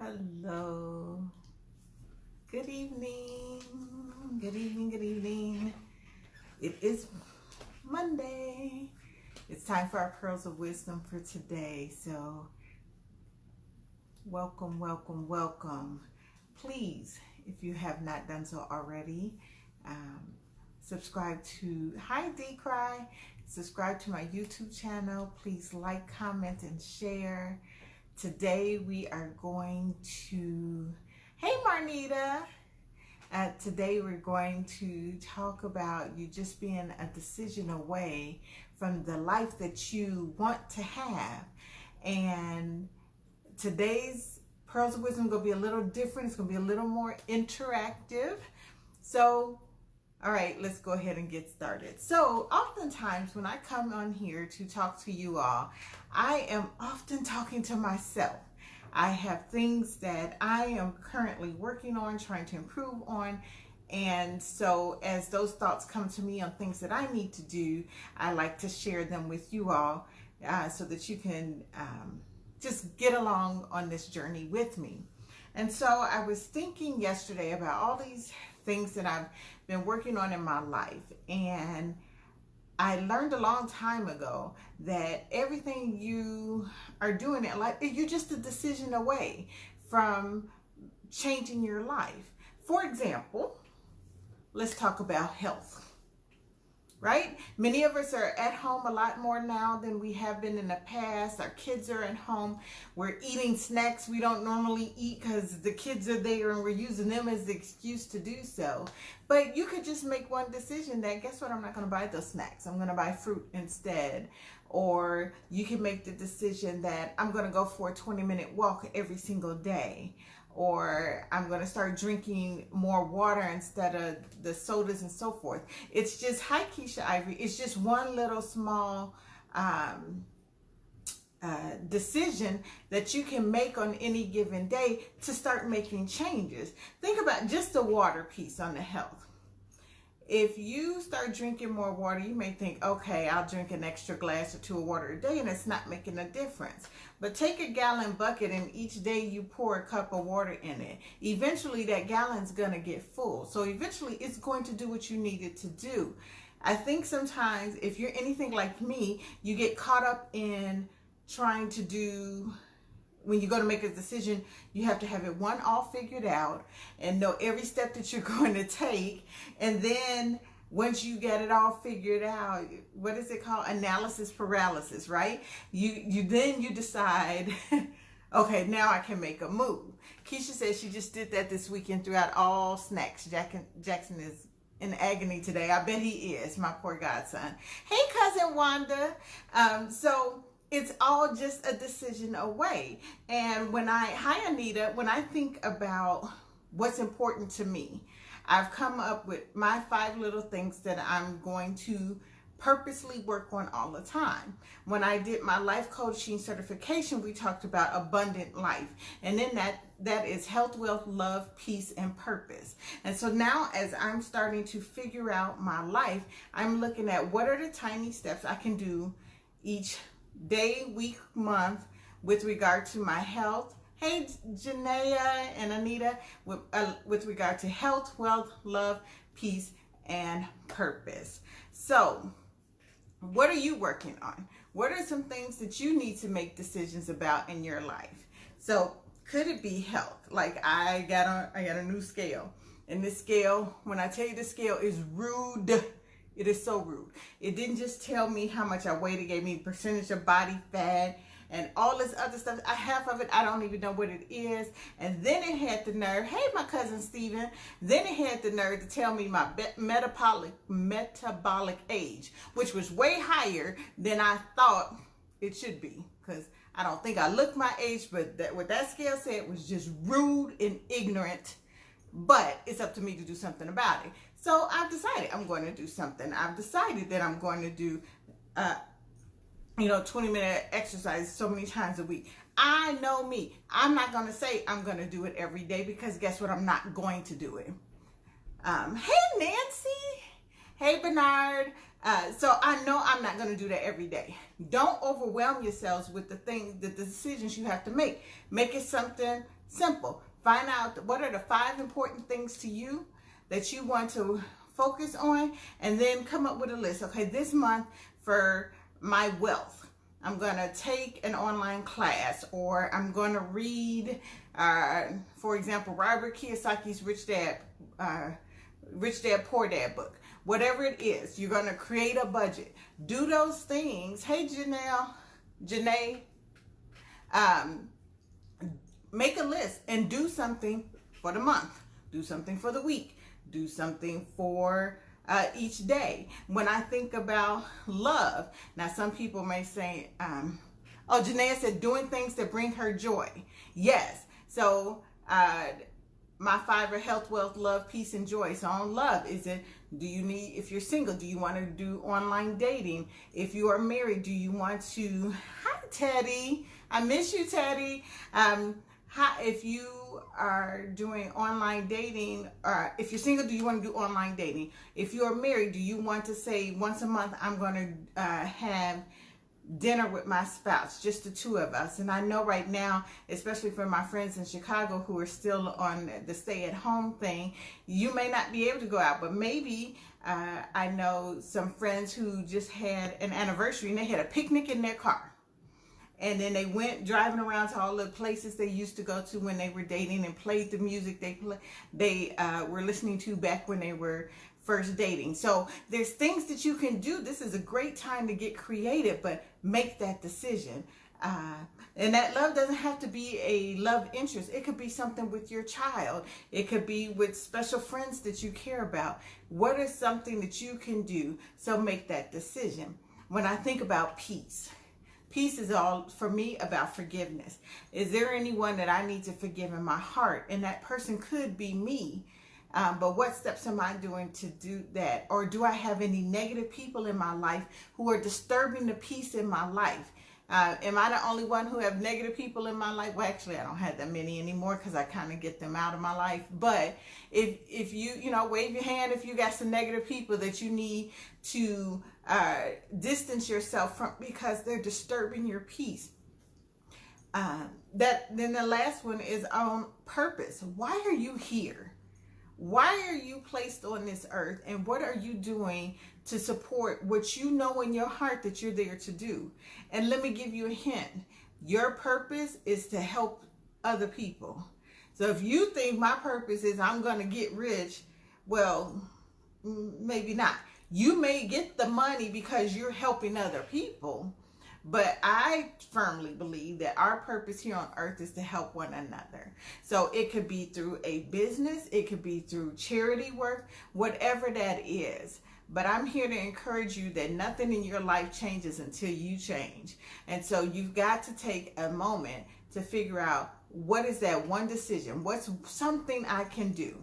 Hello. Good evening. Good evening. Good evening. It is Monday. It's time for our pearls of wisdom for today. So, welcome, welcome, welcome. Please, if you have not done so already, subscribe to Hi D Cry. Subscribe to my YouTube channel. Please like, comment, and share. Today we are going to, hey Marnita, today we're going to talk about you just being a decision away from the life that you want to have. And today's Pearls of Wisdom is going to be a little different. It's going to be a little more interactive. So, all right, let's go ahead and get started. So oftentimes when I come on here to talk to you all, I am often talking to myself. I have things that I am currently working on, trying to improve on. And so as those thoughts come to me on things that I need to do, I like to share them with you all so that you can just get along on this journey with me. And so I was thinking yesterday about all these things that I've been working on in my life, and I learned a long time ago that everything you are doing in life, you're just a decision away from changing your life. For example, let's talk about health. Right? Many of us are at home a lot more now than we have been in the past. Our kids are at home. We're eating snacks we don't normally eat because the kids are there and we're using them as the excuse to do so. But you could just make one decision that, guess what, I'm not going to buy those snacks. I'm going to buy fruit instead. Or you can make the decision that I'm going to go for a 20-minute walk every single day. Or I'm going to start drinking more water instead of the sodas and so forth. It's just, hi Keisha Ivory, it's just one little small decision that you can make on any given day to start making changes. Think about just the water piece on the health. If you start drinking more water, you may think, okay, I'll drink an extra glass or two of water a day and it's not making a difference. But take a gallon bucket and each day you pour a cup of water in it. Eventually that gallon's gonna get full. So eventually it's going to do what you need it to do. I think sometimes if you're anything like me, you get caught up in trying to do, when you go to make a decision, you have to have it all figured out and know every step that you're going to take. And then once you get it all figured out, what is it called? Analysis paralysis, right? You decide, okay, now I can make a move. Keisha says she just did that this weekend throughout all snacks. Jackson is in agony today. I bet he is, my poor godson. Hey, cousin Wanda. So it's all just a decision away. And hi Anita, when I think about what's important to me, I've come up with my 5 little things that I'm going to purposely work on all the time. When I did my life coaching certification, we talked about abundant life. And then that is health, wealth, love, peace, and purpose. And so now as I'm starting to figure out my life, I'm looking at what are the tiny steps I can do each day, week, month with regard to my health. Hey, Janaea and Anita, with regard to health, wealth, love, peace, and purpose. So, what are you working on? What are some things that you need to make decisions about in your life? So, could it be health? Like I got a new scale, and this scale, when I tell you the scale is rude, it is so rude. It didn't just tell me how much I weighed. It gave me percentage of body fat and all this other stuff. Half of it, I don't even know what it is. And then it had the nerve, hey, my cousin Steven, then it had the nerve to tell me my metabolic age, which was way higher than I thought it should be. Because I don't think I looked my age, but what that scale said was just rude and ignorant. But it's up to me to do something about it. So I've decided I'm going to do something. I've decided that I'm going to do 20-minute exercise so many times a week. I know me. I'm not going to say I'm going to do it every day because guess what? I'm not going to do it. Hey, Nancy. Hey, Bernard. So I know I'm not going to do that every day. Don't overwhelm yourselves with the decisions you have to make. Make it something simple. Find out what are the 5 important things to you that you want to focus on, and then come up with a list. Okay, this month for my wealth, I'm going to take an online class, or I'm going to read, for example, Robert Kiyosaki's Rich Dad, Poor Dad book. Whatever it is, you're going to create a budget. Do those things. Hey, Janae, make a list and do something for the month. Do something for the week. Do something for each day. When I think about love, now some people may say, oh, Janae said doing things that bring her joy. Yes. So, my 5 are health, wealth, love, peace, and joy. So on love, is it, if you're single, do you want to do online dating? If you are married, do you want to, hi Teddy, I miss you, Teddy. If you are doing online dating, if you're single, do you want to do online dating? If you are married, do you want to say once a month, I'm going to have dinner with my spouse, just the 2 of us? And I know right now, especially for my friends in Chicago who are still on the stay-at-home thing, you may not be able to go out, but maybe I know some friends who just had an anniversary and they had a picnic in their car. And then they went driving around to all the places they used to go to when they were dating, and played the music they were listening to back when they were first dating. So there's things that you can do. This is a great time to get creative, but make that decision. And that love doesn't have to be a love interest. It could be something with your child. It could be with special friends that you care about. What is something that you can do? So make that decision. When I think about peace, peace is all, for me, about forgiveness. Is there anyone that I need to forgive in my heart? And that person could be me. But what steps am I doing to do that? Or do I have any negative people in my life who are disturbing the peace in my life? Am I the only one who have negative people in my life? Well, actually, I don't have that many anymore because I kind of get them out of my life. But if you wave your hand if you got some negative people that you need to distance yourself from because they're disturbing your peace. Then the last one is on purpose. Why are you here? Why are you placed on this earth, and what are you doing to support what you know in your heart that you're there to do? And let me give you a hint. Your purpose is to help other people. So if you think my purpose is I'm going to get rich, well, maybe not. You may get the money because you're helping other people. But I firmly believe that our purpose here on earth is to help one another. So it could be through a business, it could be through charity work, whatever that is. But I'm here to encourage you that nothing in your life changes until you change. And so you've got to take a moment to figure out, what is that one decision? What's something I can do?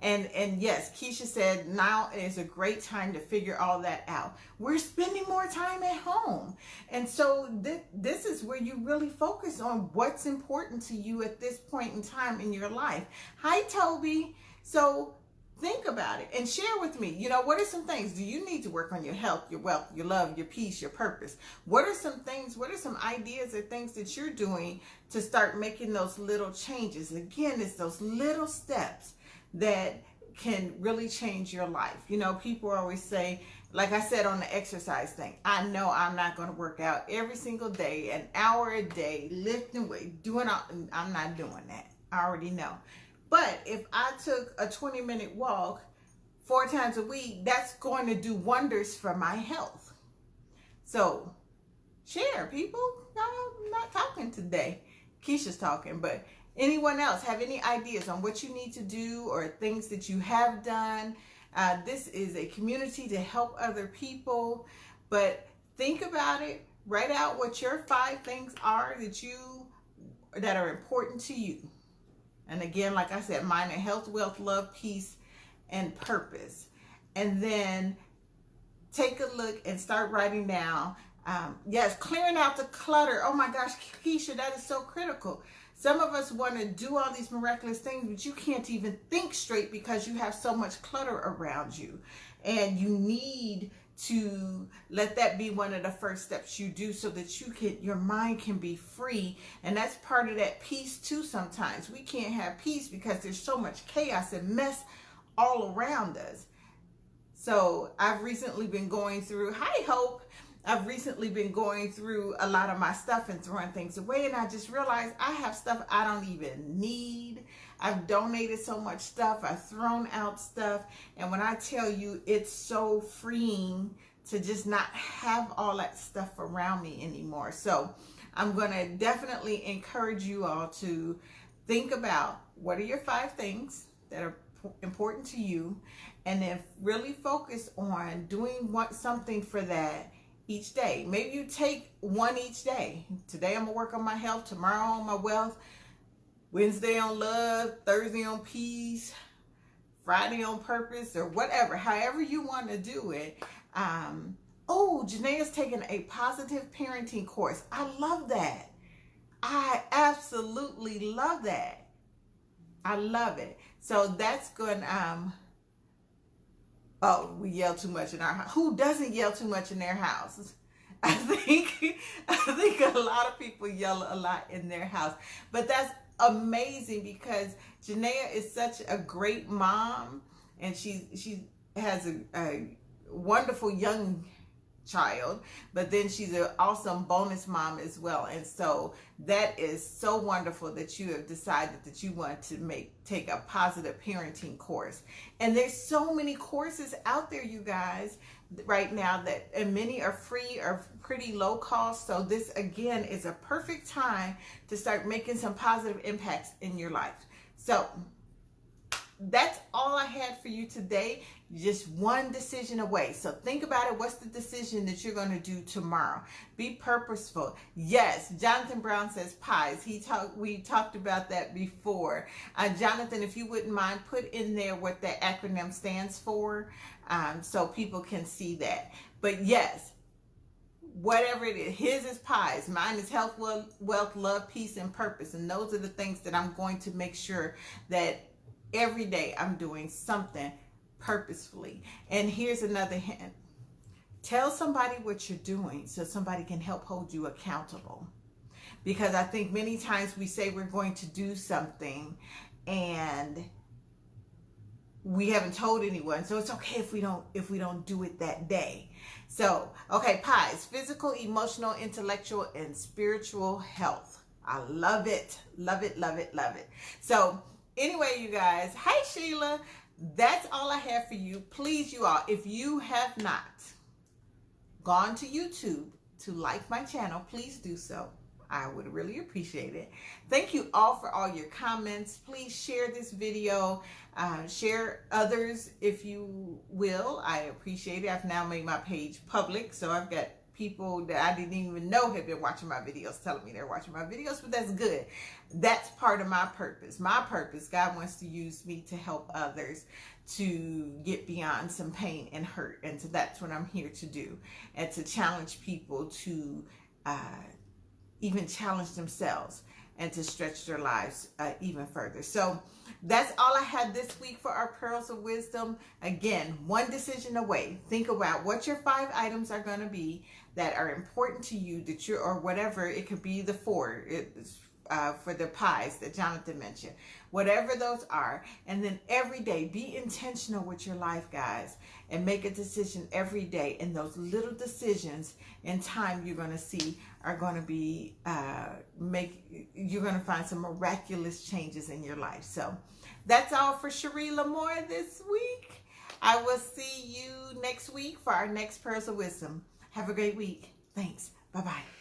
And yes, Keisha said now is a great time to figure all that out. We're spending more time at home. And so this is where you really focus on what's important to you at this point in time in your life. Hi, Toby. So think about it and share with me, what are some things? Do you need to work on your health, your wealth, your love, your peace, your purpose? What are some things, what are some ideas or things that you're doing to start making those little changes? Again, it's those little steps that can really change your life. People always say, like I said on the exercise thing, I know I'm not going to work out every single day, an hour a day, lifting weight, I'm not doing that. I already know. But if I took a 20-minute walk 4 times a week, that's going to do wonders for my health. So share, people. I'm not talking today. Keisha's talking, but anyone else have any ideas on what you need to do or things that you have done? This is a community to help other people, but think about it. Write out what your 5 things are that are important to you. And again, like I said, mine are health, wealth, love, peace, and purpose. And then take a look and start writing down. Yes, clearing out the clutter. Oh my gosh, Keisha, that is so critical. Some of us want to do all these miraculous things, but you can't even think straight because you have so much clutter around you. And you need to let that be one of the first steps you do so that your mind can be free. And that's part of that peace too. Sometimes we can't have peace because there's so much chaos and mess all around us. So I've recently been going through, hi Hope, I've recently been going through a lot of my stuff and throwing things away, and I just realized I have stuff I don't even need. I've donated so much stuff, I've thrown out stuff, and when I tell you, it's so freeing to just not have all that stuff around me anymore. So I'm going to definitely encourage you all to think about what are your 5 things that are important to you, and then really focus on doing something for that each day. Maybe you take one each day. Today I'm gonna work on my health, tomorrow on my wealth, Wednesday on love, Thursday on peace, Friday on purpose, or whatever, however you want to do it. Oh, Janae's taking a positive parenting course. I love that. I absolutely love that. I love it. So that's good. Oh, we yell too much in our house. Who doesn't yell too much in their house? I think a lot of people yell a lot in their house. But that's amazing because Janaea is such a great mom, and she has a wonderful young child, but then she's an awesome bonus mom as well. And so that is so wonderful that you have decided that you want to take a positive parenting course. And there's so many courses out there, you guys, right now, and many are free or pretty low cost. So this again is a perfect time to start making some positive impacts in your life. So that's all I had for you today. Just one decision away. So think about it. What's the decision that you're going to do tomorrow? Be purposeful. Yes, Jonathan Brown says pies. We talked about that before. Jonathan, if you wouldn't mind, put in there what that acronym stands for, so people can see that. But yes, whatever it is, his is pies, mine is health, wealth, love, peace, and purpose. And those are the things that I'm going to make sure that every day I'm doing something purposefully. And here's another hint. Tell somebody what you're doing so somebody can help hold you accountable. Because I think many times we say we're going to do something and we haven't told anyone. So it's okay if we don't do it that day. So, okay, pies, physical, emotional, intellectual, and spiritual health. I love it. Love it, love it, love it. So anyway, you guys, hi Sheila, that's all I have for you. Please, you all, if you have not gone to YouTube to like my channel, please do so. I would really appreciate it. Thank you all for all your comments. Please share this video, share others if you will. I appreciate it. I've now made my page public, so I've got people that I didn't even know have been watching my videos telling me they're watching my videos, but that's good. That's part of my purpose. My purpose, God wants to use me to help others to get beyond some pain and hurt. And so that's what I'm here to do, and to challenge people to even challenge themselves and to stretch their lives even further. So that's all I had this week for our Pearls of Wisdom. Again, one decision away. Think about what your 5 items are going to be that are important to you, that you're, or whatever, it could be the 4 for the pies that Jonathan mentioned, whatever those are. And then every day, be intentional with your life, guys, and make a decision every day. And those little decisions in time you're going to see are going to be, you're going to find some miraculous changes in your life. So that's all for Cherie Lamore this week. I will see you next week for our next Pearls of Wisdom. Have a great week. Thanks. Bye-bye.